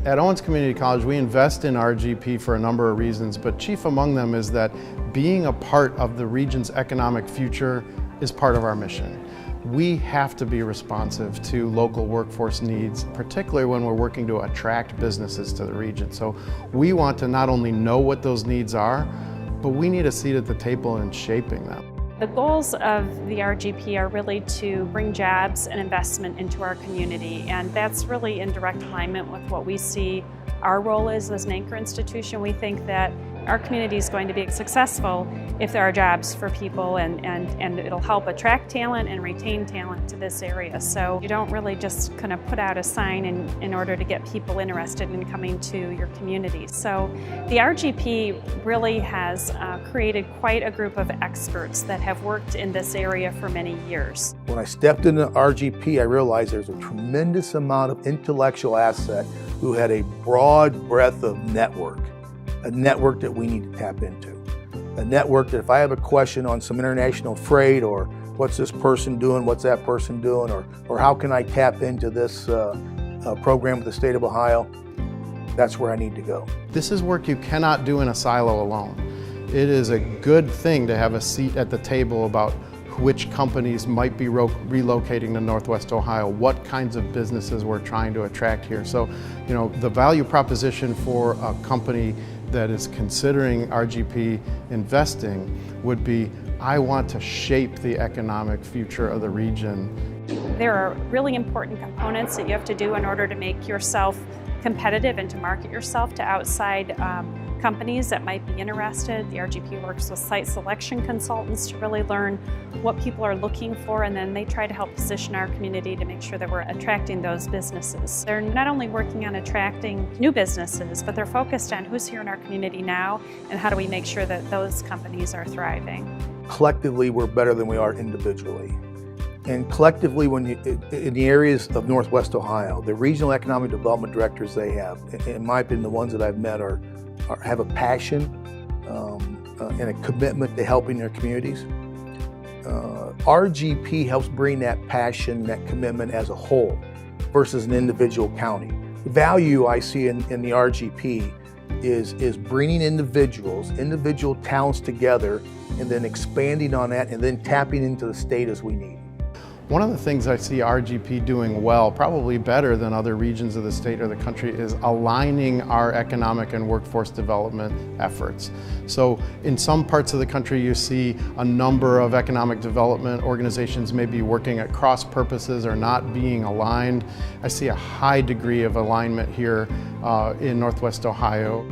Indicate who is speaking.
Speaker 1: At Owens Community College, we invest in RGP for a number of reasons, but chief among them is that being a part of the region's economic future is part of our mission. We have to be responsive to local workforce needs, particularly when we're working to attract businesses to the region. So we want to not only know what those needs are, but we need a seat at the table in shaping them.
Speaker 2: The goals of the RGP are really to bring jobs and investment into our community, and that's really in direct alignment with what we see our role is as an anchor institution. We think that our community is going to be successful if there are jobs for people, and it'll help attract talent and retain talent to this area. So you don't really just kind of put out a sign in order to get people interested in coming to your community. So the RGP really has created quite a group of experts that have worked in this area for many years.
Speaker 3: When I stepped into RGP, I realized there's a tremendous amount of intellectual asset who had a broad breadth of network. A network that we need to tap into. A network that if I have a question on some international freight, or what's this person doing, what's that person doing, or how can I tap into this program with the state of Ohio, that's where I need to go.
Speaker 1: This is work you cannot do in a silo alone. It is a good thing to have a seat at the table about which companies might be relocating to Northwest Ohio, what kinds of businesses we're trying to attract here. So, you know, the value proposition for a company that is considering RGP investing would be, I want to shape the economic future of the region.
Speaker 2: There are really important components that you have to do in order to make yourself competitive and to market yourself to outside companies that might be interested. The RGP works with site selection consultants to really learn what people are looking for, and then they try to help position our community to make sure that we're attracting those businesses. They're not only working on attracting new businesses, but they're focused on who's here in our community now and how do we make sure that those companies are thriving. Collectively,
Speaker 3: we're better than we are individually. And collectively, in the areas of Northwest Ohio, the regional economic development directors they have, in my opinion, the ones that I've met have a passion and a commitment to helping their communities. RGP helps bring that passion, that commitment as a whole versus an individual county. The value I see in the RGP is bringing individual talents together and then expanding on that and then tapping into the state as we need.
Speaker 1: One of the things I see RGP doing well, probably better than other regions of the state or the country, is aligning our economic and workforce development efforts. So in some parts of the country you see a number of economic development organizations maybe working at cross purposes or not being aligned. I see a high degree of alignment here in Northwest Ohio.